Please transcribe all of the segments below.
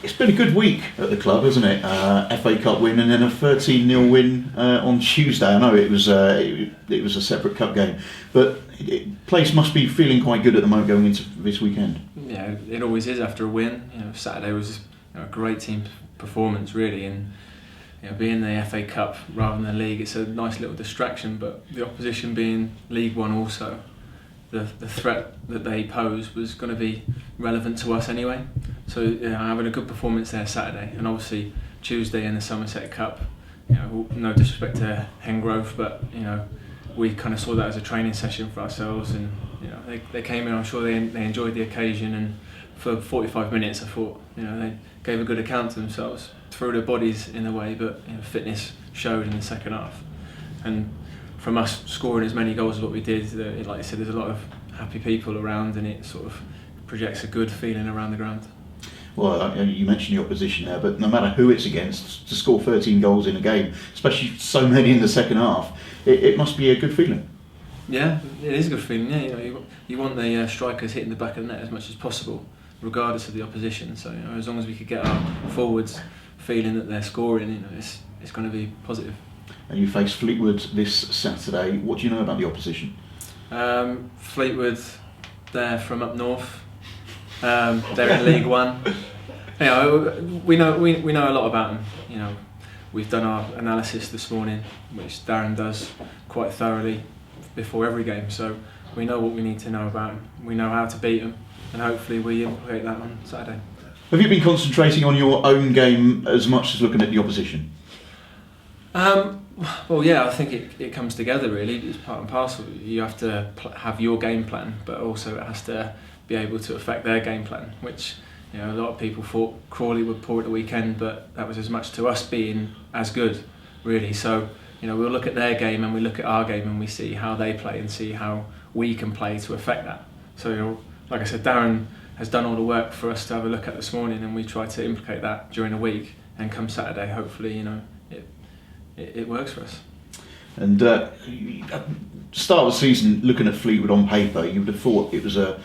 It's been a good week at the club, hasn't it? FA Cup win and then a 13-0 win on Tuesday. I know it was a separate cup game, but place must be feeling quite good at the moment going into this weekend. Yeah, it always is after a win. Saturday was a great team performance really, and being the FA Cup rather than the league, it's a nice little distraction. But the opposition being League One also, the threat that they pose was going to be relevant to us anyway. So having a good performance there Saturday, and obviously Tuesday in the Somerset Cup. No disrespect to Hengrove, but we kind of saw that as a training session for ourselves, and they came in. I'm sure they enjoyed the occasion, and for 45 minutes I thought they gave a good account to themselves, threw their bodies in a way, but fitness showed in the second half. And from us scoring as many goals as what we did, like I said, there's a lot of happy people around, and it sort of projects a good feeling around the ground. Well, you mentioned the opposition there, but no matter who it's against, to score 13 goals in a game, especially so many in the second half, it must be a good feeling. Yeah, it is a good feeling. Yeah, you want the strikers hitting the back of the net as much as possible, regardless of the opposition. So as long as we could get our forwards feeling that they're scoring, it's going to be positive. And you face Fleetwood this Saturday. What do you know about the opposition? Fleetwood, they're from up north. They're in League One. We know a lot about them. We've done our analysis this morning, which Darren does quite thoroughly before every game. So we know what we need to know about them. We know how to beat them, and hopefully we implement that on Saturday. Have you been concentrating on your own game as much as looking at the opposition? Well, yeah, I think it comes together really. It's part and parcel. You have to have your game plan, but also it has to be able to affect their game plan, which a lot of people thought Crawley would pour at the weekend, but that was as much to us being as good, really. So we'll look at their game and we look at our game and we see how they play and see how we can play to affect that. So like I said, Darren has done all the work for us to have a look at this morning, and we try to implicate that during the week, and come Saturday hopefully it works for us. And start of the season, looking at Fleetwood on paper, you would have thought it was a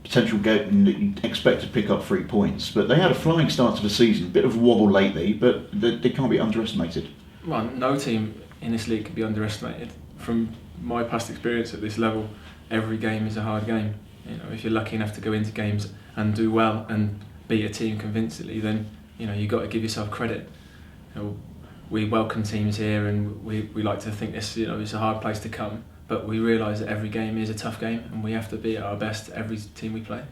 potential game that you'd expect to pick up 3 points, but they had a flying start to the season, bit of a wobble lately, but they can't be underestimated. Well, no team in this league can be underestimated. From my past experience at this level, every game is a hard game. If you're lucky enough to go into games and do well and beat a team convincingly, then you've got to give yourself credit. We welcome teams here, and we like to think this is a hard place to come, but we realise that every game is a tough game, and we have to be at our best every team we play.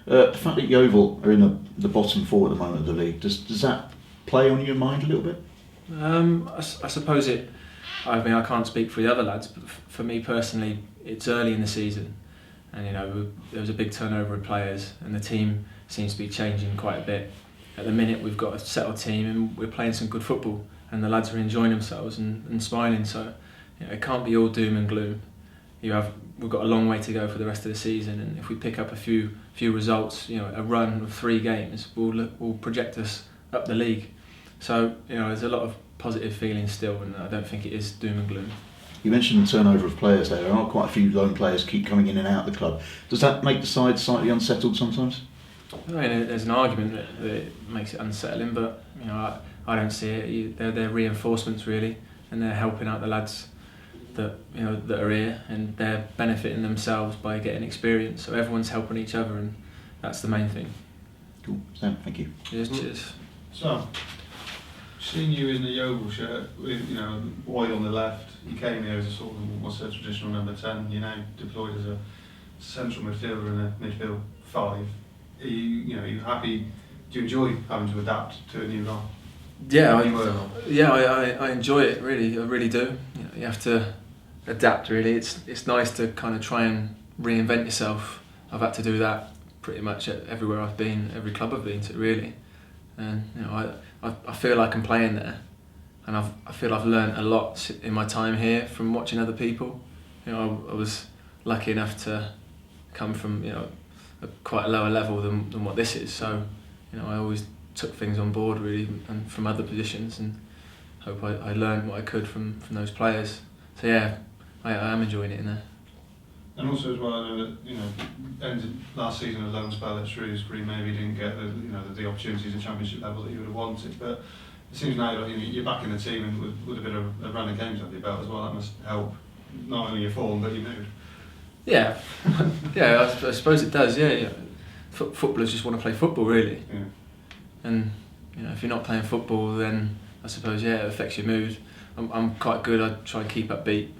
The fact that Yeovil are in the bottom four at the moment of the league, does that play on your mind a little bit? I suppose it. I can't speak for the other lads, but for me personally, it's early in the season, and there was a big turnover of players, and the team seems to be changing quite a bit. At the minute, we've got a settled team, and we're playing some good football, and the lads are enjoying themselves and smiling. So it can't be all doom and gloom. We've got a long way to go for the rest of the season, and if we pick up a few results, a run of 3 games will project us up the league. So there's a lot of positive feelings still, and I don't think it is doom and gloom. You mentioned the turnover of players there. There are quite a few lone players keep coming in and out of the club. Does that make the side slightly unsettled sometimes? I mean, there's an argument that it makes it unsettling, but I don't see it. They're reinforcements really, and they're helping out the lads that are here, and they're benefiting themselves by getting experience. So everyone's helping each other, and that's the main thing. Cool, Sam. Thank you. Cheers. So, seeing you in the Yeovil shirt with wide on the left, you came here as a sort of what's a traditional number 10. You're now deployed as a central midfielder in a midfield 5. Are you happy? Do you enjoy having to adapt to a new role? Yeah, I enjoy it really. I really do. You have to adapt really. It's nice to kind of try and reinvent yourself. I've had to do that pretty much everywhere I've been, every club I've been to really. And I feel like I'm playing there, and I feel I've learnt a lot in my time here from watching other people. I was lucky enough to come from quite a lower level than what this is. So I always took things on board really, and from other positions, and hope I learned what I could from those players. So yeah, I am enjoying it in there. And also as well, I know that ended last season a loan spell at Shrewsbury. Maybe didn't get the opportunities at Championship level that you would have wanted. But it seems now that you're back in the team and with a bit of a run of games under your belt as well. That must help not only your form but your mood. Yeah, I suppose it does. Yeah. Footballers just want to play football, really. Yeah. And if you're not playing football, then I suppose it affects your mood. I'm quite good. I try and keep upbeat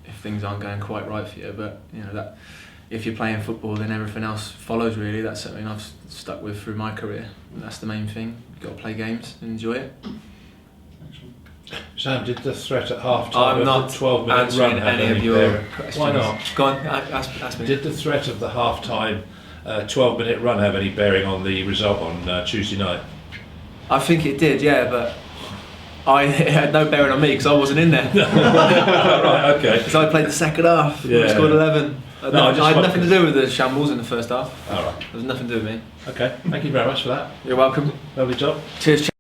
if things aren't going quite right for you. But that if you're playing football, then everything else follows. Really, that's something I've stuck with through my career. That's the main thing. You've got to play games and enjoy it. Sam, did the threat at half-time I'm not of the 12-minute answering run have any of your bearing? questions. Why not? Go on, ask me. Did the threat of the half-time 12-minute run have any bearing on the result on Tuesday night? I think it did, yeah, but it had no bearing on me because I wasn't in there. Right, okay. Because I played the second half. Yeah. We scored 11. I had nothing to to do with the shambles in the first half. All right. There was nothing to do with me. Okay. Thank you very much for that. You're welcome. Lovely job. Cheers.